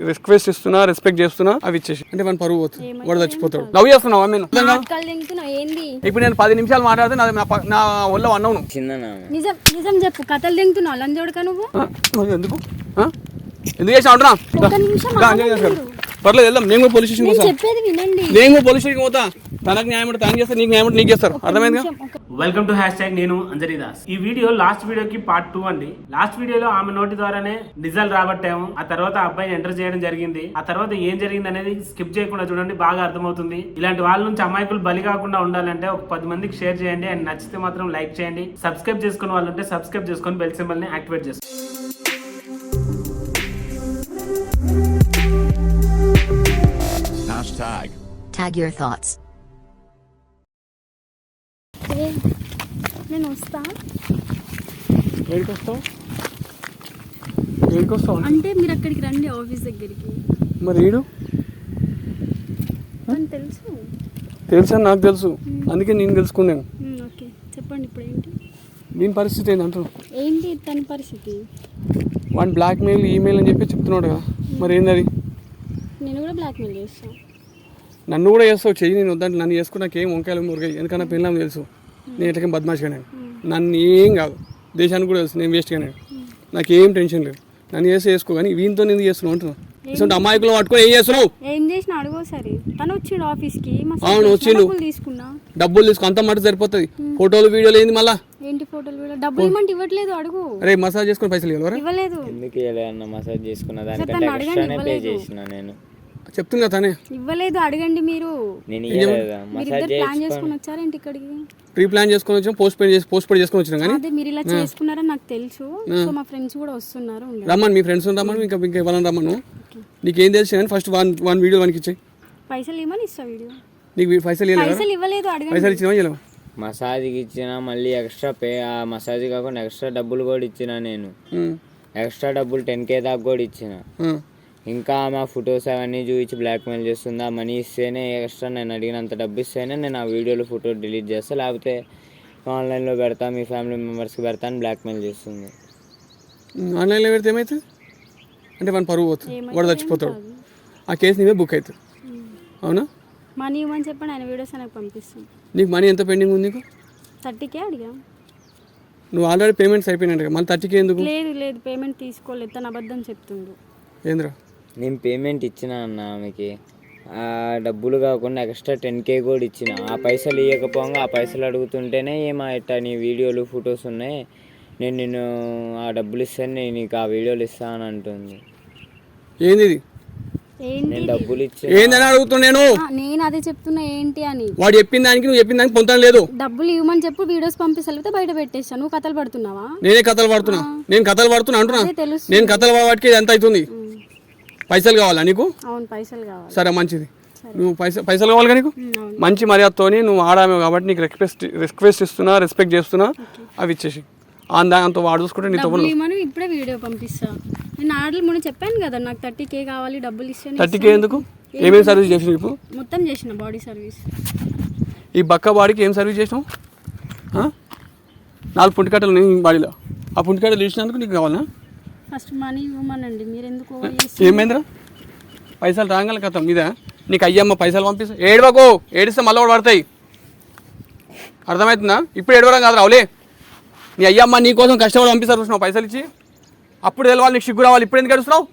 Request ఇస్తున్నా, respect చేస్తున్నా, అవి ఇచ్చేసి అంటే మన పరువు పోతుంది, వాడు చచ్చిపోతాడు. లవ్ చేస్తున్నావు ఆమె. ఇప్పుడు నేను 10 నిమిషాలు మాట్లాడితే నా వల్ల అన్నావు నిజం చెప్పు. కథలు దింగుతున్నావు లంజోడక నువ్వు. ఎందుకు చేసా అంటున్నా? పర్లేదు వెళ్దాం. నేను కూడా పోలీస్ స్టేషన్ పోతా. చెప్పేది వినండి. నేను కూడా పోలీస్ స్టేషన్ పోతా. తనకు న్యాయం అంటే తనకు చేస్తారు, నీకు న్యాయం అంటే నీకు చేస్తారు. అర్థమైందిగా? Welcome to #. నేను అంజనీ దాస్. ఈ వీడియో లాస్ట్ వీడియోకి పార్ట్ 2 అండి. లాస్ట్ వీడియోలో ఆమె నోటి ద్వారానే నిజాలు రాబట్టాము. ఆ తర్వాత అబ్బాయిని ఎంటర్ చేయడం జరిగింది. ఆ తర్వాత ఏం జరిగింది అనేది స్కిప్ చేయకుండా చూడండి, బాగా అర్థమవుతుంది. ఇలాంటి వాళ్ళ నుంచి అమాయకులు బలి కాకుండా ఉండాలంటే ఒక 10 మందికి షేర్ చేయండి. అండ్ నచ్చితే మాత్రం లైక్ చేయండి. సబ్స్క్రైబ్ చేసుకున్న వాళ్ళు ఉంటే సబ్స్క్రైబ్ చేసుకొని బెల్ సింబల్ ని యాక్టివేట్ చేసుకోండి. Tag your thoughts. నేను వస్తా. ఏడికొస్తావు అంటే మీరు అక్కడికి రండి, ఆఫీస్ దగ్గరికి. మరి ఏడు తెలుసా? నాకు తెలుసు, అందుకే నేను తెలుసుకున్నాను. ఓకే చెప్పండి, ఇప్పుడు ఏంటి దీని పరిస్థితి ఏంటి అంటున్నావు? ఏంటి తన పరిస్థితి? వాడిని బ్లాక్మెయిల్, ఈమెయిల్ అని చెప్పి చెప్తున్నాడు కదా, మరి ఏంది అది? నేను కూడా బ్లాక్మెయిల్ చేస్తాను. నన్ను కూడా చేస్తావు, చెయ్యి. నేను వద్దంటే నన్ను చేసుకుని నాకేం వంకాయలు మురిగాయి. ఎందుకన్నా పిల్లలు తెలుసు నేను ఎట్లకేం బద్మాష్గా. నేను నన్ను ఏం కాదు, దేశానికి కూడా తెలుసు నేను వేస్ట్గా. నేను నాకేం టెన్షన్ లేదు. నన్ను చేసుకో, కానీ వీనితో నేను చేస్తున్నావు అంటున్నావు. ఇటువంటి అమాయకులు పట్టుకొని ఏం చేస్తున్నావు? ఏం చేసిన అడుగు. సరే తను వచ్చిండు ఆఫీస్కి. అవును వచ్చిండు, డబ్బులు తీసుకో, అంత మాట సరిపోతుంది. ఫోటోలు వీడియోలు ఏంది మళ్ళా? ఏంటి ఫోటోలు వీడియో? డబ్బులు ఇవ్వమంటే ఇవ్వట్లేదు. అడుగు. అరే మసాజ్ చేసుకుని పైసలు ఇవ్వలేదు. ఎందుకు ఇవ్వలేదన్న? మసాజ్ చేసుకున్న దానికంటే ఎక్స్ట్రానే పే చేసిన నేను. చెప్తున్నా తనే ఇవ్వలేదు. అడగండి మీరు. నేను ఇవ్వలేదా? మసాజ్ ప్లాన్ చేసుకుని వచ్చారా ఏంటి ఇక్కడికి? ప్రీ ప్లాన్ చేసుకుని వచ్చాం, పోస్ట్ పోడ్ చేసుకుని వచ్చినాం. కానీ అదే మీరు ఇలా చేసుకున్నారని నాకు తెలుసు. సో మా ఫ్రెండ్స్ కూడా వస్తున్నారు. రమ్మని, మీ ఫ్రెండ్స్ రమ్మని, ఇంకా ఎవరైనా రమ్మను. నీకేం తెలిసి కానీ ఫస్ట్ వన్ వీడియో వానికి ఇచ్చాయి. పైసలు ఇవ్వమని ఇస్తా వీడియో. నీకు పైసలు ఇవ్వలేదు. అడగండి. పైసలు ఇచ్చినా మసాజ్కి ఇచ్చిన, మళ్ళీ ఎక్స్ట్రా పే, ఆ మసాజ్ కాకుండా ఎక్స్ట్రా డబ్బులు కూడా ఇచ్చిన. నేను ఎక్స్ట్రా డబ్బులు 10K దాకా కూడా ఇచ్చిన. ఇంకా మా ఫొటోస్ అవన్నీ చూపించి బ్లాక్మెయిల్ చేస్తుంది. ఆ మనీ ఇస్తేనే, ఎక్స్ట్రా నేను అడిగినంత డబ్బు ఇస్తేనే నేను ఆ వీడియోలో ఫోటో డిలీట్ చేస్తా, లేకపోతే ఆన్లైన్లో పెడతా, మీ ఫ్యామిలీ మెంబర్స్కి పెడతా అని బ్లాక్మెయిల్ చేస్తుంది. ఆన్లైన్లో పెడితే ఏమవుతుంది అంటే మన పరువు పోతుంది, వాడు చచ్చిపోతాడు. ఆ కేసు నీవే బుక్ అవుతుంది. అవునా? మనీ ఇవ్వమని చెప్పండి, ఆయన వీడియోస్ నాకు పంపిస్తాను. నీకు మనీ ఎంత పెండింగ్ ఉంది? నీకు 30K అడిగా. నువ్వు ఆల్రెడీ పేమెంట్స్ అయిపోయినట్టు, మళ్ళీ 30K ఎందుకు? లేదు పేమెంట్ తీసుకోలేదు. తను అబద్ధం చెప్తుండ్రు. ఏంద్రా? నేను పేమెంట్ ఇచ్చిన అన్న ఆమెకి. ఆ డబ్బులు కాకుండా ఎక్స్ట్రా 10K కూడా ఇచ్చిన. ఆ పైసలు ఇవ్వకపోగా ఆ పైసలు అడుగుతుంటేనే ఏమా ఇట్టా నీ వీడియోలు ఫొటోస్ ఉన్నాయి, నేను ఆ డబ్బులు ఇస్తాను, నేను నీకు ఆ వీడియోలు ఇస్తాను అని అంటుంది. ఏంది ఇది? నేను డబ్బులు ఇచ్చి ఏందని అడుగుతున్నాను. నేను అదే చెప్తున్నా ఏంటి అని. వాడు చెప్పిన దానికి నువ్వు చెప్పిన దానికి పొందడం లేదు. డబ్బులు ఇవ్వమని చెప్పు, వీడియోస్ పంపిస్తే బయట పెట్టేస్తాను. నువ్వు కథలు పడుతున్నావా? నేనే కథలు పడుతున్నా. నేను కథలు పడుతున్నా అంటున్నా. నేను కథలు పడవాటికి ఎంత అవుతుంది? పైసలు కావాలా నీకు? అవును పైసలు కావాలి. సరే మంచిది, నువ్వు పైసలు కావాలి. నీకు మంచి మర్యాదతోని నువ్వు ఆడామే కాబట్టి నీకు రిక్వెస్ట్ ఇస్తున్నా, రెస్పెక్ట్ చేస్తున్నా, అవి ఇచ్చేసి దాంతో వాడు చూసుకుంటే నీతో ఇప్పుడే వీడియో పంపిస్తా. నేను ఆర్డర్ మొన్న చెప్పాను కదా, నాకు 30K కావాలి, డబ్బులు ఇస్తాను. 30K ఎందుకు? ఏమేమి సర్వీస్ చేసినావు? ఇప్పుడు మొత్తం చేసిన బాడీ సర్వీస్. ఈ బక్క బాడీకి ఏం సర్వీస్ చేసినావు? 4 పుంటికట్టలు నీ బాడీలో. ఆ పుంటికట్టలు తీసినందుకు నీకు కావాలా? ఫస్ట్ మనీ ఇవ్వమనండి. మీరు ఎందుకు ఏమైందిరా? పైసలు రాగల కథ మీద నీకు అయ్యమ్మ పైసలు పంపిస్తా. ఏడవకు, ఏడిస్తే మళ్ళీ కూడా పడతాయి. అర్థమవుతుందా? ఇప్పుడు ఏడవడం కాదు రావులే. నీ అయ్యమ్మ నీ కోసం కష్టపడి పంపిస్తారు చూసినావు పైసలు ఇచ్చి. అప్పుడు తెలవాలి, నీకు సిగ్గు రావాలి. ఇప్పుడు ఎందుకు ఏడుస్తున్నావు?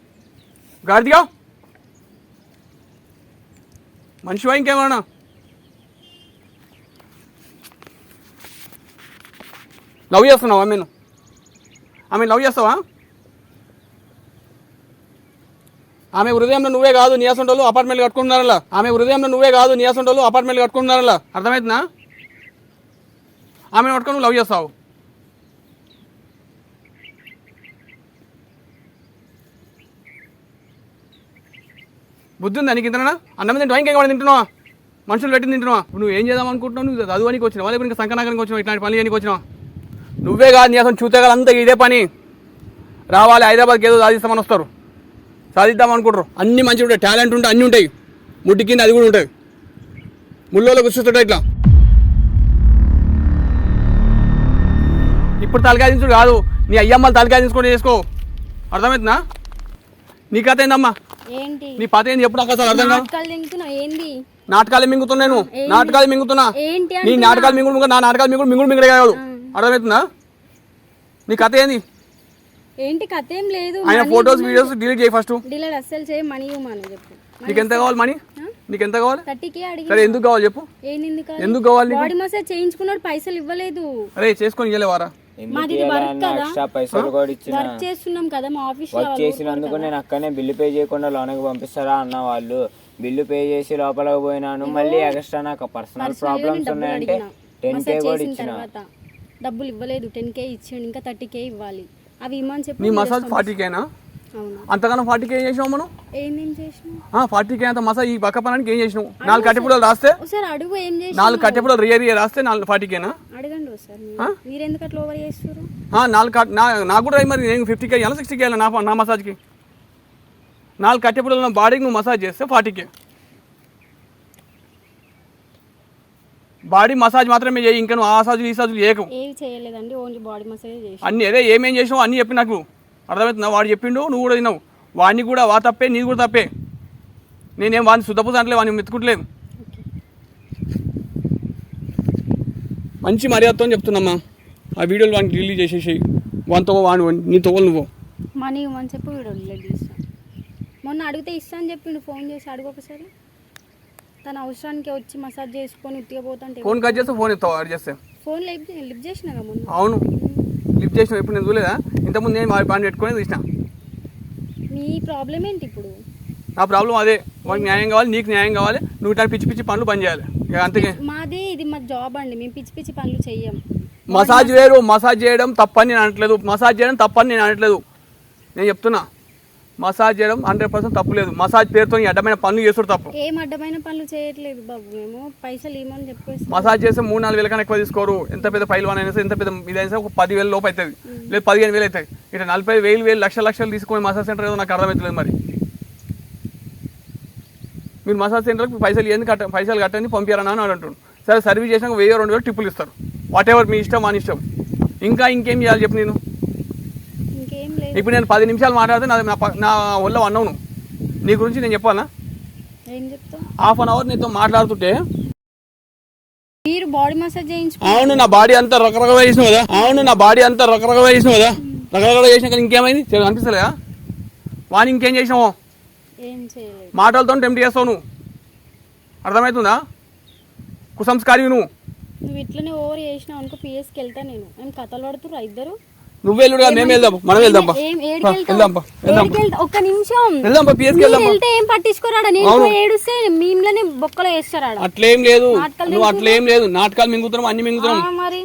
గాడిదిగా మనిషివా ఇంకేమన్నా? లవ్ చేస్తున్నావా ఆమె లవ్ చేస్తావా? ఆమె హృదయంలో నువ్వే కాదు, నియాసంటోళ్ళు అపార్ట్మెంట్ కట్టుకుంటున్నారలా. ఆమె హృదయంలో నువ్వే కాదు, నియాసంటోళ్ళు అపార్ట్మెంట్ కట్టుకుంటున్నారలా. అర్థమవుతుందా? ఆమెను పట్టుకొని నువ్వు లవ్ చేస్తావు. బుద్ధి ఉందా నీకు? ఇంతనా అన్నం తింటావా? ఇంకేమైనా తింటున్నావా? మనుషులు పెట్టి తింటున్నావా? నువ్వు ఏం చేద్దాం అనుకుంటున్నావు? నువ్వు చదువునికి వచ్చినావా, లేకపోతే ఇంకా సంకనాగానికి వచ్చినావు, ఇట్లాంటి పనులు చేయడానికి వచ్చినావా? నువ్వే కాదు, నీ అసలు చూతే అంతా ఇదే పని. రావాలి హైదరాబాద్కి ఏదో సాధిస్తామని వస్తారు, సాధిద్దాం అనుకుంటారు. అన్ని మంచిగా ఉంటాయి, టాలెంట్ ఉంటాయి, అన్నీ ఉంటాయి. ముడ్డి కింద అది కూడా ఉంటుంది. ముళ్ళలో కూర్చుంటాయి ఇట్లా. ఇప్పుడు తలకాయ దించుడు కాదు, నీ అయ్యమ్మలు తలకాయ దించుకొని చేసుకో. అర్థమవుతుందా? నీ కథ ఏందమ్మా? ఏంటి నీ పాత ఏంది ఎప్పుడు నాకు అసలు అర్థం కాదు. నాటకాలు తింటున్నావు ఏంది? నాటకాలు మింగుతున్నా నేను, నాటకాలు మింగుతున్నా. ఏంటి నీ అంటున్నా? నాటకాలు మింగుడు నా నాటకాలు మింగుడు మింగుడే కాదు. అర్థమవుతుందా? నీ కథ ఏంది? ఏంటి కథ ఏం లేదు. ఆయన ఫొటోస్ వీడియోస్ డిలీట్ చేయి ఫస్ట్. డీలర్ అస్సలు చేయి, మనీ ఇవ్వమని చెప్పు. నీకు ఎంత కావాలి మనీ? నీకు ఎంత కావాలి? 30K అడిగి. సరే ఎందుకు కావాలి చెప్పు. ఎందుకు కావాలి? బాడీ మసాజ్ చేయించుకున్నాడు, పైసలు ఇవ్వలేదు. అరే చేసుకొని ఇవ్వలేవారా? మాది ఇది వర్క్ కదా, ఎక్స్ట్రా పైసలు కూడా ఇచ్చిన. వర్క్ చేస్తున్నాం కదా మా ఆఫీస్ లో. వర్క్ చేసినందుకు నేను అక్కడనే బిల్లు పే చేయకుండా లోనకి పంపిస్తారా అన్న వాళ్ళు. బిల్లు పే చేసి లోపలికి పోయినాను. మళ్ళీ ఎక్స్ట్రా నాకు పర్సనల్ ప్రాబ్లమ్స్ ఉన్నాయంటే 10K కూడా ఇచ్చిన. డబ్బులు ఇవ్వలేదు. 10K ఇచ్చాడు, ఇంకా 30K ఇవ్వాలి. అవి ఇమ్మని చెప్పి. నీ మసాజ్ 40Kనా? అంతగానో 40K ఏం చేసినావు మనం? ఏం చేసినావు? 40K అంత మసాజ్ ఈ పక్క పనానికి ఏం చేసినావు? 4 కట్టెపుడలు రాస్తే, ఒకసారి అడుగు ఏం చేసినావు? 4 కట్టెపుడలు రియర్ రాస్తే 40Kనా? అడగండి ఒకసారి. మీరు ఎందుకు అట్లా ఓవర్ చేస్తారు? 4 నాకు కూడా మరి నేను 50K ఇవ్వాలి, 60K ఇవ్వాలి నా మసాజ్కి. 4 కట్టెపుడలు బాడీకి నువ్వు మసాజ్ చేస్తే 40K. బాడీ మసాజ్ మాత్రమే చేయి, ఇంకా నువ్వు ఆ మసాజులు ఈ మసాజులు చేయకు. ఏవి చేయలేదండి, ఓన్లీ బాడీ మసాజ్ చేసి. అన్నీ అదే ఏమేం చేసినావు అన్నీ చెప్పి నాకు అర్థమవుతుందా? వాడు చెప్పిండు, నువ్వు కూడా తిన్నావు. వాడిని కూడా వా తప్పే, నీది కూడా తప్పే. నేనేం వాడిని శుద్ధపూస అంటలే, వాడిని మెత్తుకుంటలేము. మంచి మర్యాదతో చెప్తున్నామ్మా. ఆ వీడియోలు వాడిని డిలీట్ చేసేసి వానితో వాడు నీతో నువ్వు మనీ ఇవ్వని చెప్పి వీడియో డిలీట్ చేస్తాను. మొన్న అడిగితే ఇస్తా అని చెప్పిండు, ఫోన్ చేసి అడుగు ఒకసారి. తన అవసరానికి వచ్చి మసాజ్ చేసుకొని ఉత్తిగా పోతుంటే ఫోన్ కట్ చేస్తే ఫోన్ ఎత్తావు అడి చేస్తే. ఫోన్ లిఫ్ట్ చేసినా మొన్న. అవును లిఫ్ట్ చేసినావు. ఇప్పుడు నేను చూడలేదా? ఇంతకుముందు నేను వాడి పాయింట్ పెట్టుకొని తీసిన. మీ ప్రాబ్లం ఏంటి ఇప్పుడు? నా ప్రాబ్లం అదే. వాడికి న్యాయం కావాలి, నీకు న్యాయం కావాలి. నువ్వు ఇట్లా పిచ్చి పిచ్చి పనులు బంద్ చేయాలి. ఇక అంతకే. మాది ఇది మా జాబ్ అండి, మేము పిచ్చి పిచ్చి పనులు చెయ్యం. మసాజ్ వేరు, మసాజ్ చేయడం తప్పని నేను అనట్లేదు. మసాజ్ చేయడం తప్పని నేను అనట్లేదు. నేను చెప్తున్నా మసాజ్ చేయడం 100% తప్పు లేదు. మసాజ్ పేరుతో అడ్డమైన పనులు చేసుడు తప్పు. ఏం అడ్డమైన పనులు చేయట్లేదు బాబు, మేము పైసలు ఇవ్వమని చెప్పేసి. మసాజ్ చేస్తే 3-4 వేల కన్నా ఎక్కువ తీసుకోరు. ఎంత పెద్ద పైల్వాన్ అయినా సరే, ఎంత పెద్ద ఇదైనా ఒక 10,000 లోపు అవుతుంది, లేదు 15,000 అవుతాయి. ఇట్లా 40,000 లక్షలు తీసుకొని మసాజ్ సెంటర్ ఏదో నాకు అర్థమవుతలేదు. మరి మీరు మసాజ్ సెంటర్కి పైసలు కట్టని పంపించారని అని అంటుండు. సరే సర్వీస్ చేసినాక 1000-2000 టిప్పులు ఇస్తారు. వాట్ ఎవర్ మీ ఇష్టం, మన ఇష్టం. ఇంకేం చేయాలి చెప్పు? నేను ఇంకేం లేదు. ఇప్పుడు నేను 10 నిమిషాలు మాట్లాడితే నా వల్ల అన్నావు నువ్వు. నీ గురించి నేను చెప్పాలా? ఏం చెప్తావు? హాఫ్ అన్ అవర్ నీతో మాట్లాడుతుంటే మీరు బాడీ మసాజ్ చేయించు. అవును నా బాడీ అంతా రకరకాల చేసినావు కదా. రకరకాల చేసినా కానీ ఇంకేమైంది అనిపిస్తలేదా? వాని ఇంకేం చేసినావు? ఏం చేయలేదు. మాటలతో టెంప్ట్ చేస్తావు నువ్వు. అర్థమవుతుందా? కుసంస్కారి నువ్వు. నువ్వు ఇట్లనే ఓవర్ చేసినావు అనుకో, పిఎస్కి వెళ్తా నేను. మేము కథలు పడుతుర్రు ఇద్దరు. నువ్వు వెళ్తుగా మేము వెళ్దాం, మనం వెళ్దాం. ఒక్క నిమిషం వెళ్తే ఏం పట్టించుకోరాడా? నేను ఏడుస్తే మీమ్లనే బొక్కలో వేస్తారాడా? అట్లేం లేదు, నువ్వు అట్లేం లేదు. నాటకాలు మింగుతున్నాం, అన్ని మింగుతున్నాం.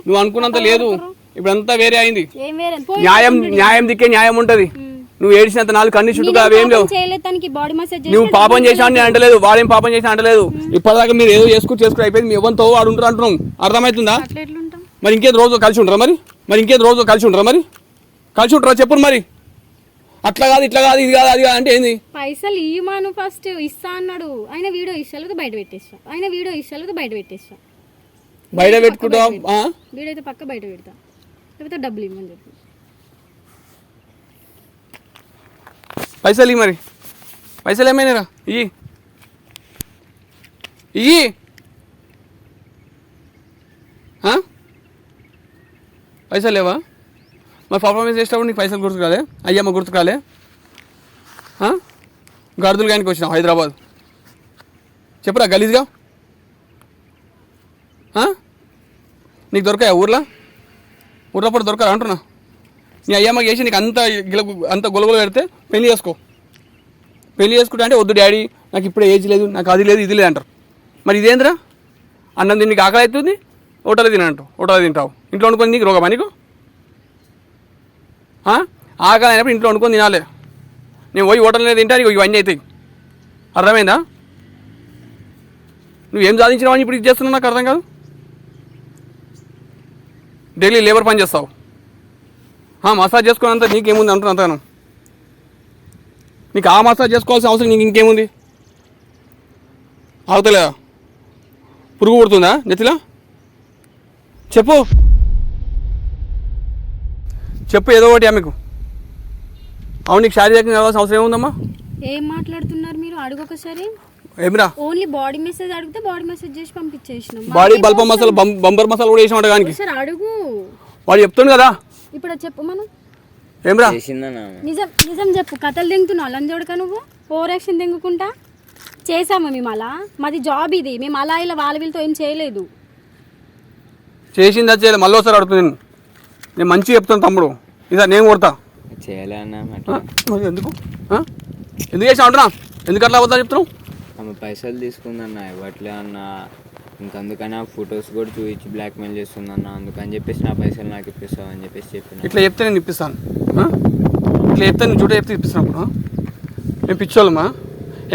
నువ్వు అనుకున్నంత లేదు. ఇప్పుడు అంతా వేరే అయింది. న్యాయం దిక్కే న్యాయం ఉంటది. నువ్వు ఏడిసినంత 4 కన్ను చుట్టుగా అవేం లేవు. నువ్వు పాపం చేసావు నేను అంటలేదు, వాడేం పాపం చేసినా అంటలేదు. ఇప్పటిదాకా మీరు ఏదో చేసుకుని అయిపోయింది. మీ ఎవరితో వాడు ఉంటారు అంటున్నాం. అర్థమవుతుందా? మరి ఇంకేది రోజు కలిసి ఉంటారా? కలిసి ఉంటారా చెప్పు. మరి అట్లా కాదు, ఇట్లా కాదు, ఇది కాదు, అది కాదు అంటే ఏంది? పైసలు ఇవ్వమాను ఫస్ట్ ఇస్తా అన్నాడు. ఆయన వీడియో ఇష్టాలతో బయట పెట్టేస్తా. బయట పెట్టుకుంటా. వీడియో అయితే పక్క బయట పెడతా, లేకపోతే డబ్బులు ఇవ్వమని చెప్పి. పైసలు మరి పైసలు ఏమైనా ఇయ్యి పైసలు లేవా? మరి పర్ఫార్మెన్స్ చేసేటప్పుడు నీకు పైసలు గుర్తుకురాలే? అయ్యమ్మ గుర్తుకురాలే? గర్దులు గానికి వచ్చినావు హైదరాబాద్. చెప్పురా గలీజ్గా. నీకు దొరకాయా ఊర్లో పడి దొరకరా అంటున్నా. నీ అయ్యమ్మకి చేసి నీకు అంత గొలగొల పెడితే పెళ్లి చేసుకుంటా అంటే వద్దు డాడీ, నాకు ఇప్పుడే ఏజ్ లేదు, నాకు అది లేదు, ఇది లేదు అంటారు. మరి ఇదేంద్రా? అన్నం తిని నీకు ఆకలి అవుతుంది, హోటల్ తింటావు. ఇంట్లో వండుకొని నీకు రోగమా? నీకు ఆకలి అయినప్పుడు ఇంట్లో వండుకొని తినాలి. నేను పోయి హోటల్లో తింటా, నీకు ఇవన్నీ అవుతాయి. అర్థమైందా? నువ్వేం సాధించినావని ఇప్పుడు ఇది చేస్తున్నావు నాకు అర్థం కాదు. డైలీ లేబర్ పని చేస్తావు. మసాజ్ చేసుకున్నంత నీకేముంది అంటున్నాను. నీకు ఆ మసాజ్ చేసుకోవాల్సిన అవసరం నీకు ఇంకేముంది? అవుతలేదా? పురుగు పుడుతుందా నెత్తిలో? చెప్పు ఏదో ఒకటి ఆమెకు. అవును నీకు శారీరకంగా కావాల్సిన అవసరం ఏముందమ్మా? ఏం మాట్లాడుతున్నారు మీరు? అడుగు ఒకసారి. ఏమిరా ఓన్లీ బాడీ మెసేజ్ అడిగితే బాడీ మెసేజ్ చేసి పంపించేసినాం. బాడీ బల్పం మసాలా బంబర్ మసాలా కూడా వేసి ఉండడానికి సార్ అడుగు. వాడు చెప్తుంది కదా. ఇప్పుడు అది చెప్పు మనం. ఏమిరా చేసిందన్నా నిజం నిజం చెప్పు. కథలు దింగుతున్నావు లంజోడక నువ్వు. ఓవర్ యాక్షన్ దింగుకుంటా చేసాము మేము అలా. మాది జాబ్ ఇది. మేము అలా ఇలా వాళ్ళ వీళ్ళతో ఏం చేయలేదు. చేసిందా చేయలేదు మళ్ళీ ఒకసారి అడుగుతుంది. నేను మంచిగా చెప్తాను తమ్ముడు, ఇదా నేను కొడతా. చేయలే అన్న మరి ఎందుకు ఎందుకు చేసావు అంటున్నా? ఎందుకు అట్లా అవుతా చెప్తున్నావు? ఆమె పైసలు తీసుకుందన్న ఇవ్వట్లే అన్న. ఇంకందుకని ఆ ఫొటోస్ కూడా చూపించి బ్లాక్మెయిల్ చేస్తుందన్న. అందుకని చెప్పేసి నా పైసలు నాకు ఇప్పిస్తావు అని చెప్పేసి చెప్పిన. ఇట్లా చెప్తే నేను ఇప్పిస్తాను. ఇట్లా చెప్తే నేను చూడ చెప్తే ఇప్పిస్తున్నాను. మేము పిచ్చోళ్ళమా?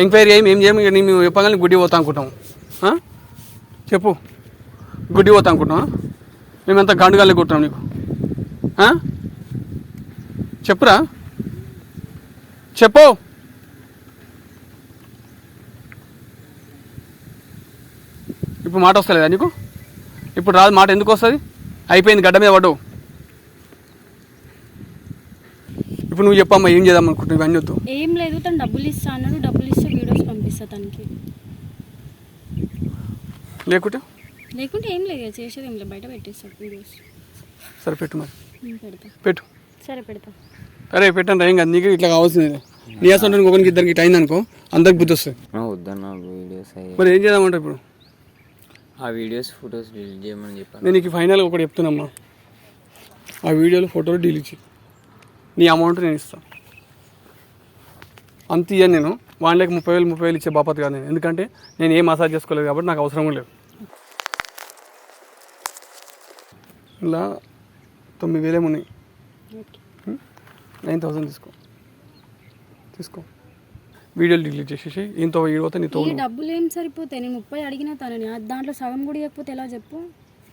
ఎంక్వైరీ ఏం చేయము. మేము చెప్పగానే గుడ్డి పోతా అనుకుంటాం. చెప్పు, గుడ్డి పోతా అనుకుంటాం. మేమెంత గండుగాలే కొట్టాం నీకు. చెప్పురా, చెప్పు. ఇప్పుడు మాట వస్తలేదా నీకు? ఇప్పుడు రాదు మాట. ఎందుకు వస్తుంది? అయిపోయింది, గడ్డ మీద పడ్డావు. ఇప్పుడు నువ్వు చెప్పమ్మా, ఏం చేద్దాం అనుకుంటున్నావు? ఇవన్నీ వద్దు. ఏం లేదు, తను డబ్బులు ఇస్తా అన్నాడు. డబ్బులు ఇస్తే వీడియోస్ పంపిస్తా తనకి. లేకుంటే ఏం లేదు, చేసేది ఏం లేదు. బయట పెట్టేస్తాడు వీడియోస్. సరే పెట్టు, మరి పెడతా. పెట్టు. సరే పెడతా. అరే పెట్టండి, ఏం కాదు. నీకు ఇట్లా కావాల్సింది. నీ అసలు ఇంకొకరికి ఇద్దరికి ఇట్లా అయిందనుకో అందరికి బుద్ధి వస్తుంది. వద్దన్న వీడియోస్ మరి ఏం చేద్దామంటే ఇప్పుడు ఆ వీడియోస్ ఫొటోస్ డిలీట్ చేయమని చెప్పాను. నేను నీకు ఫైనల్గా ఒకటి చెప్తున్నామ్మా. ఆ వీడియోలు ఫోటోలు డిలీట్ చేయి. నీ అమౌంట్ నేను ఇస్తాను. అంత ఇయ్యాను నేను. వాళ్ళకి 30,000 ఇచ్చే బాపత్ కాదు నేను. ఎందుకంటే నేను ఏ మసాజ్ చేసుకోలేదు కాబట్టి నాకు అవసరం కూడా లేదు. ఇలా 9,000 ఉన్నాయి. 9,000 తీసుకో. వీడియోలు డిలీట్ చేసేసి ఇంతో వీడియోతో నీతో. ఈ డబ్బులు ఏం సరిపోతాయి? నేను 30 అడిగినా తనని, దాంట్లో సగం కూడా ఇవ్వకపోతే ఎలా చెప్పు?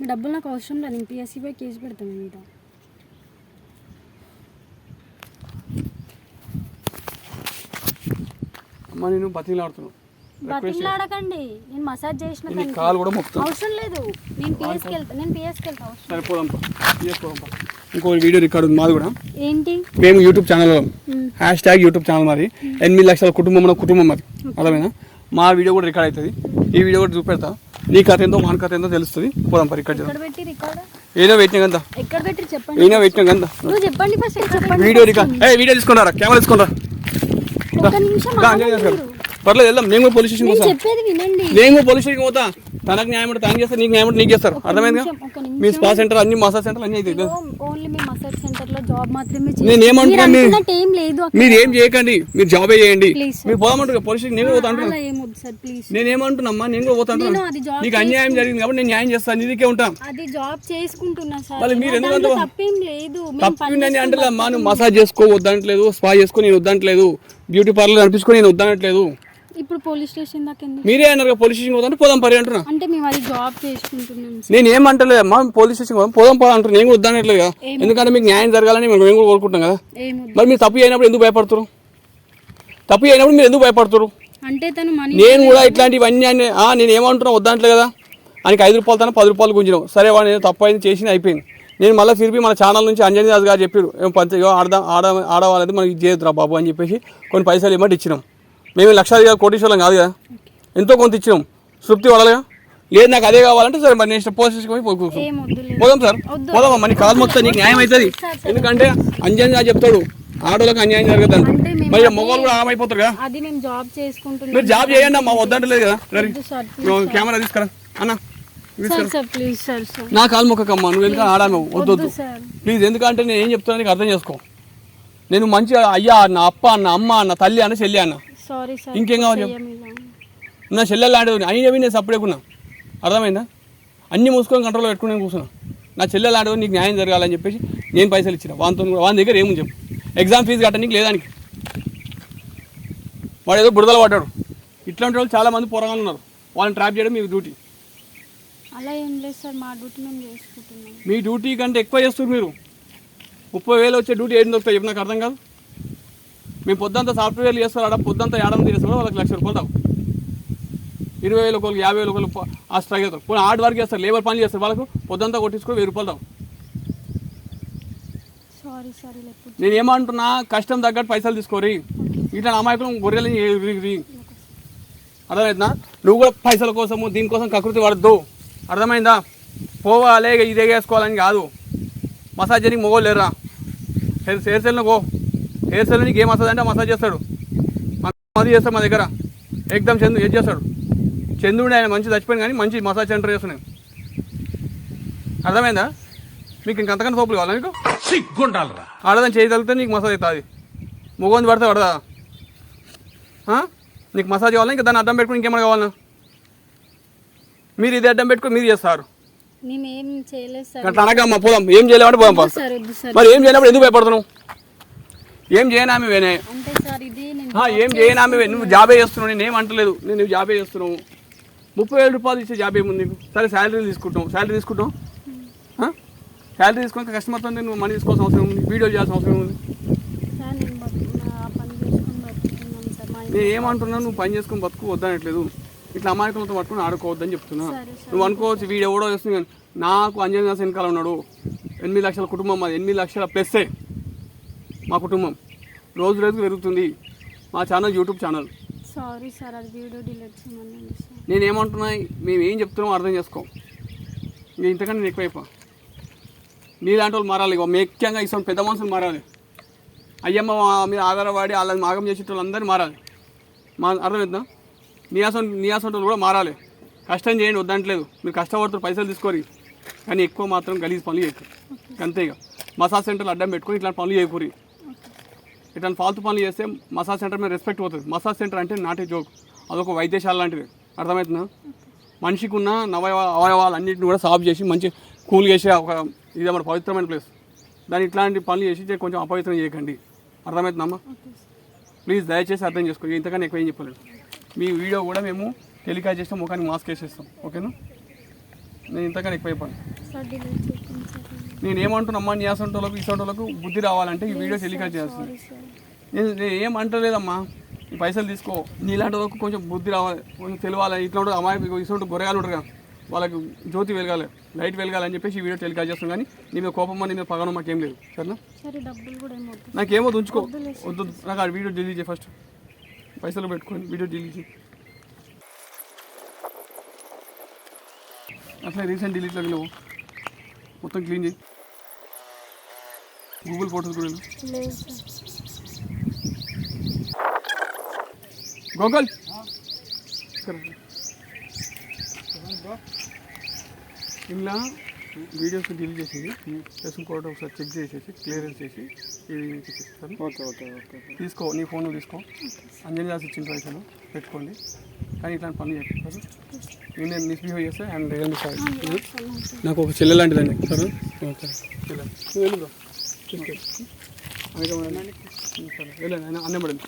ఈ డబ్బులు నాకు అవసరం లేదు. నేను PSCపై కేసు పెడతాను మీద. అమ్మ నేను బతిలాడుతున్నాను. బతిలాడకండి. నేను మసాజ్ చేసిన తనకి. కాలు కూడా మొక్కుతాను. అవసరం లేదు. నేను పిఎస్కి వెళ్తా. సరిపోదాంపా. ఇంకో వీడియో రికార్డు ఉంది మాది కూడా. ఏంటి? మేము యూట్యూబ్ ఛానల్ #యూట్యూబ్ ఛానల్ మాది. 8 లక్షల కుటుంబం మాది. అర్థమైనా? మా వీడియో కూడా రికార్డ్ అవుతుంది. ఈ వీడియో కూడా చూపెడతా. నీ కథ ఏందో మా కథ ఏందో తెలుస్తుంది. పోదాం పరి రికార్డ్ చేద్దాం. ఏదో పెట్టినా కదా. ఎక్కడ పెట్టి చెప్పండి. ఏదో పెట్టినా కదా. నువ్వు చెప్పండి ఫస్ట్. చెప్పండి. Video record. వీడియో తీసుకున్నారా? కెమెరా తీసుకున్నారా? ఒక్క నిమిషం పర్లేదు వెళ్దాం. నేను కూడా పోలీస్ స్టేషన్ పోతా. చెప్పేది వినండి. నేను కూడా పోలీస్ స్టేషన్ పోతా. తనకు న్యాయం అంటే తనకి చేస్తారు, నీకు న్యాయం అంటే నీకు చేస్తారు. అర్థమైందిగా? మీ స్పా సెంటర్ అన్ని మసాజ్ సెంటర్ అన్ని అవుతాయి. ఓన్లీ మీ మసాజ్ సెంటర్ లో జాబ్ మాత్రమే నేను ఏమంటున్నాను, ఏం లేదు. మీరు ఏం చేయకండి, మీరు జాబే చేయండి. మీరు పోదామంటారు పోలీస్ స్టేషన్. నేను పోతా అంటున్నా. నేను ఏమంటున్నామ్మా, నేను కూడా పోతా అంటున్నా. నీకు అన్యాయం జరిగింది కాబట్టి నేను న్యాయం చేస్తాను. నీకే ఉంటాం. అది జాబ్ చేసుకుంటున్నా సార్. మళ్ళీ మీరు ఎందుకంటే తప్పేం లేదు. తప్పిందని అంటే అమ్మా నువ్వు మసాజ్ చేసుకో వద్దనట్లేదు, స్పా చేసుకో నేను వద్దనట్లేదు, బ్యూటీ పార్లర్ అనిపించుకొని నేను వద్దనట్లేదు. ఇప్పుడు పోలీస్ స్టేషన్ దాకా మీరే అన్నారు పోలీస్ స్టేషన్ పోతాను పోదాం పరి అంటున్నా. అంటే మేము అది జాబ్ చేసుకుంటున్నాం. నేను ఏమంటలేదు అమ్మా, పోలీస్ స్టేషన్ పోదాం పోదాం అంటున్నా. నేను కూడా వద్దనట్లేదు కదా. ఎందుకంటే మీకు న్యాయం జరగాలని మేము కూడా కోరుకుంటాం కదా. మరి మీరు తప్పు అయినప్పుడు ఎందుకు భయపడుతున్నారు? తప్పు అయినప్పుడు మీరు ఎందుకు భయపడుతున్నారు? అంటే తను నేను కూడా ఇట్లాంటివన్నీ నేను ఏమంటున్నా వద్దనట్లే కదా. ఆయనకి 5 రూపాయలు తన 10 రూపాయలు గుంజినాం. సరే వాడు నేను తప్పు అయింది చేసి అయిపోయింది. నేను మళ్ళీ తిరిగి మన ఛానల్ నుంచి అంజనీ దాస్ గారు చెప్పారు ఆడవాళ్ళది మనకి చేయొద్దురా బాబు అని చెప్పేసి కొన్ని పైసలు ఇవ్వమంటే ఇచ్చినాం. మేము లక్షాది కోటీశ్వరం కాదు కదా, ఎంతో కొంత ఇచ్చినాం. తృప్తి పడాలిగా. లేదు నాకు అదే కావాలంటే సరే మరి నేను పోలీస్ పోదాం సార్. పోదాం మరి కాదు మొత్తం నీకు న్యాయం అవుతుంది. ఎందుకంటే అంజనీ దాస్ చెప్తాడు ఆడోళ్ళకి అన్యాయం జరగదు అని. మరి మొగోళ్ళు కూడా ఆగమైపోతారు కదా. అది మేము జాబ్ చేసుకుంటున్నాం. మీరు జాబ్ చేయండి అమ్మా, వద్దంటలేదు కదా. కెమెరా తీసుకురా అన్న. నా కాలు మొక్కమ్మా, నువ్వు ఎందుకంటే ఆడాను వద్దొద్దు ప్లీజ్. ఎందుకంటే నేను ఏం చెప్తున్నా నీకు అర్థం చేసుకో. నేను మంచిగా అయ్యా అన్న, అప్ప అన్న, అమ్మ అన్న, తల్లి అన్న, చెల్లి అన్న. ఇంకేం కావాలి చెప్పు. నా చెల్లెలు లాంటిది అయినా నేను సపరేకున్నా. అర్థమైందా? అన్ని మూసుకొని కంట్రోల్లో పెట్టుకుని కూర్చున్నా. నా చెల్లెలు లాంటిది నీకు న్యాయం జరగాలని చెప్పేసి నేను పైసలు ఇచ్చిన. వాని దగ్గర ఏముంది చెప్పు. ఎగ్జామ్ ఫీజు కట్టడానికి లేదానికి. వాడు ఏదో బురదలు పడ్డాడు. ఇట్లాంటి వాళ్ళు చాలామంది పోరాగాలు ఉన్నారు. వాళ్ళని ట్రాప్ చేయడం మీ డ్యూటీ. అలా ఏం లేదు సార్, మా డ్యూటీ మేము చేసుకుంటున్నాం. మీ డ్యూటీ కంటే ఎక్కువ చేస్తారు మీరు. 30,000 వచ్చే డ్యూటీ ఏం దొరుకుతాయి చెప్పు, నాకు అర్థం కాదు. మేము పొద్దుంతా సాఫ్ట్వేర్లు చేస్తారు, ఆడ పొద్దుంతా ఏడాది చేస్తారు, వాళ్ళకి 1,00,000 రూపాయలు తావు. 20,000 ఒకరికి 50,000 ఒకరు ఆ స్ట్రైక్ అవుతారు. పోనీ హార్డ్ వర్క్ చేస్తారు, లేబర్ పని చేస్తారు, వాళ్ళకు పొద్దుంతా కొట్టించుకొని 1,000 రూపాయలు తావు. సారీ సార్ ఇలా ఎప్పుడు నేను ఏమంటున్నా, కష్టం తగ్గట్టు పైసలు తీసుకోరి. ఇట్లా అమాయకులు గొర్రెలు అర్థమవుతుందా? నువ్వు కూడా పైసల కోసము దీనికోసం కకృతి పడద్దు, అర్థమైందా? పోవాలి ఇదే వేసుకోవాలని కాదు. మసాజ్ చేయడానికి మొగోళ్ళు లేరా? హెయిర్ సెల్లో పో. హెయిర్ సెల్లో నీకు ఏ మసాజ్ అంటే మసాజ్ చేస్తాడు, అది చేస్తాడు మా దగ్గర. ఎగ్దమ్ చందు ఏది చేస్తాడు, చంద్రుడు ఆయన మంచి చచ్చిపోయింది కానీ మంచి మసాజ్ సెంటర్ చేస్తున్నాను. అర్థమైందా? మీకు ఇంకంతకన్నా సోపులు కావాలా? మీకు ఆడదని చేయగలిగితే నీకు మసాజ్ అవుతుంది. మొగోని పడితే పడదా? నీకు మసాజ్ కావాలా? ఇంకా దాన్ని అడ్డం పెట్టుకుని ఇంకేమైనా కావాలా? మీరు ఇది అడ్డం పెట్టుకుని మీరు చేస్తారు. మేము ఏం చేయలేదు సార్. అట్లా అనకమ్మా, పోదాం. ఏం చేయలేమంటే పోదాం. సార్ వద్దు సార్. మరి ఏం చేయనప్పుడు ఎందుకు భయపడుతున్నావు? ఏం చేయనామి వేనే అంటే సార్ ఇది నేను ఏం చేయనామి, నువ్వు జాబే చేస్తున్నావు. నేను ఏం అంటలేదు, నేను జాబే చేస్తున్నావు. 30,000 రూపాయలు ఇచ్చే జాబ్ ఏముంది నీకు? సరే శాలరీ తీసుకుంటాం, శాలరీ తీసుకుంటాం. శాలరీ తీసుకున్నాక కస్టమర్తో నువ్వు మనీ తీసుకోవాల్సిన అవసరం ఉంది, వీడియో చేయాల్సిన అవసరం ఉంది. సార్ నేను ఆ పని చేసుకొని బతుకుతున్నాను సార్. మా నేను ఏమంటున్నాను, నువ్వు పని చేసుకొని బతుకు వద్దనట్లేదు. ఇట్లా అమాయకులతో పట్టుకుని ఆడుకోవద్దని చెప్తున్నా. సరే సార్. నువ్వు అనుకోవచ్చు వీడియో కూడా వస్తుంది కానీ నాకు అంజనీ దాస్ వెనకాల ఉన్నాడు. 8 లక్షల కుటుంబం, అది 8 లక్షల ప్లస్సే మా కుటుంబం. రోజు రోజుకు పెరుగుతుంది మా channel, YouTube channel. Sorry sir, అది వీడియో డిలీట్ చేయమన్నాను సార్. నేను ఏమంటున్నా, మేము ఏం చెప్తున్నామో అర్థం చేసుకో. నేను ఇంతకన్నా నేను ఎక్కువైపో. నీలాంటి వాళ్ళు మారాలి, ముఖ్యంగా ఇటువంటి పెద్ద మనుషులు మారాలి. అయ్యమ్మ మీద ఆధారపడి వాళ్ళని మాగం చేసే వాళ్ళందరూ మారాలి. అర్థమవుతుందా? నీయాసంటి వాళ్ళు కూడా మారాలి. కష్టం చేయండి వద్దంటలేదు, మీరు కష్టపడుతున్నారు, పైసలు తీసుకోరు. కానీ ఎక్కువ మాత్రం గలీజ్ పనులు చేయకు. అంతేగా మసాజ్ సెంటర్లు అడ్డం పెట్టుకొని ఇట్లాంటి పనులు చేయకూరి. ఇట్లాంటి ఫాల్తు పనులు చేస్తే మసాజ్ సెంటర్ మీద రెస్పెక్ట్ పోతుంది. మసాజ్ సెంటర్ అంటే నాటే జోక్, అదొక వైద్యశాల లాంటిది. అర్థమవుతుందా? మనిషికి ఉన్న అవయవాలన్నింటిని కూడా సాఫ్ చేసి మంచి కూల్ చేసే ఒక ఇది మన పవిత్రమైన ప్లేస్. దాన్ని ఇట్లాంటి పనులు చేసి కొంచెం అపవిత్రం చేయకండి. అర్థమవుతుందమ్మా? ప్లీజ్ దయచేసి అర్థం చేసుకో. ఇంతకన్నా ఎక్కువ ఏం చెప్పలేదు. మీ వీడియో కూడా మేము టెలికాస్ట్ చేస్తాం, ముఖానికి మాస్క్ వేసేస్తాం. ఓకేనా? నేను ఇంతకన్నా ఎక్కువ అయిపోయాను. నేను ఏమంటున్నామ్మా, నీ అసంటోళ్ళకు ఇసంటోళ్ళకు బుద్ధి రావాలంటే ఈ వీడియో టెలికాస్ట్ చేస్తుంది. నేను ఏం అంటలేదమ్మా, ఈ పైసలు తీసుకో. నీలాంటి వాళ్ళకు కొంచెం బుద్ధి రావాలి, కొంచెం తెలియాలి. ఇట్లా ఉంటుంది అమాయకు ఇసంటూ గొర్రెగాలు ఉంటారు కదా, వాళ్ళకి జ్యోతి వెలగాలి, లైట్ వెలగాలని చెప్పేసి ఈ వీడియో టెలికాస్ట్ చేస్తాం. కానీ నీ మీద కోపం, నీ మీద పగనం మాకేం లేదు. సరేనా? నాకేమో ఉంచుకో, వద్దు. నాకు ఆ వీడియో డిలీట్ చేయి ఫస్ట్. పైసలు పెట్టుకొని వీడియో డిలీట్ చేయి. అట్లా రీసెంట్ డిలీట్లోకి నువ్వు మొత్తం క్లీన్ చేయి. గూగుల్ ఫోటోస్ కూడా గూగుల్ ఇలా వీడియోస్ డిలీట్ చేసి ఫేస్బుక్ ఫోటో ఒకసారి చెక్ చేసేసి క్లియరెన్స్ చేసి ఇది ఇస్తాను. ఓకే తీసుకో, నీ ఫోన్ తీసుకో. అంజనీ దాస్ ఇచ్చిన పైసలు పెట్టుకోండి. కానీ ఇట్లాంటి పనులు చెప్పారు. నేను మిస్బిహేవ్ చేస్తే అండ్ రియల్మీ సారీ. నాకు ఒక చెల్లె లాంటిదండి. సరే ఓకే చెల్లె, నువ్వు వెళ్ళు. వెళ్ళండి, అన్నం పడింది.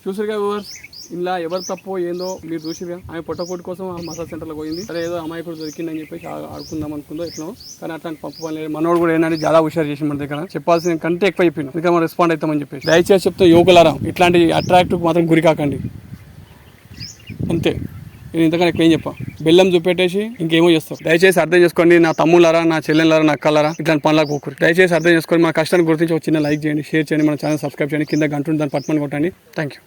చూసారుగా వ్యూవర్స్, ఇలా ఎవరు తప్పో ఏందో మీరు చూసిగా. ఆమె పొట్టకోటి కోసం ఆ మసాజ్ సెంటర్లో పోయింది. సరే ఏదో అమాయకుడు దొరికిందని చెప్పేసి ఆడుకుందాం అనుకుందో ఎట్లా. కానీ అట్లాంటి పప్పు పని లేదు. మనోడు కూడా ఏంటంటే చాలా హుషారు చేసి మన దగ్గర చెప్పాల్సిన కంటే ఎక్కువ చెప్పింది. ఇంకా మనం రెస్పాండ్ అవుతామని చెప్పేసి. దయచేసి చెప్తే యువకులారా, ఇట్లాంటి అట్రాక్టివ్ మాత్రం గురి కాకండి. అంతే, నేను ఇంతకన్నా ఎక్కువ ఏం చెప్పా. బెల్లం చూపెట్టేసి ఇంకేమో చేస్తాం. దయచేసి అర్థం చేసుకోండి. నా తమ్ములారా, నా చెల్లెలారా, నా అక్కలారా, ఇట్లాంటి పనులకు పోకూరు. దయచేసి అర్థం చేసుకొని మన కష్టాన్ని గుర్తించి ఒక చిన్న లైక్ చేయండి, షేర్ చేయండి, మన ఛానల్ సబ్స్క్రైబ్ చేయండి. కింద గంట దాన్ని పట్టుమని కొట్టండి. Thank you.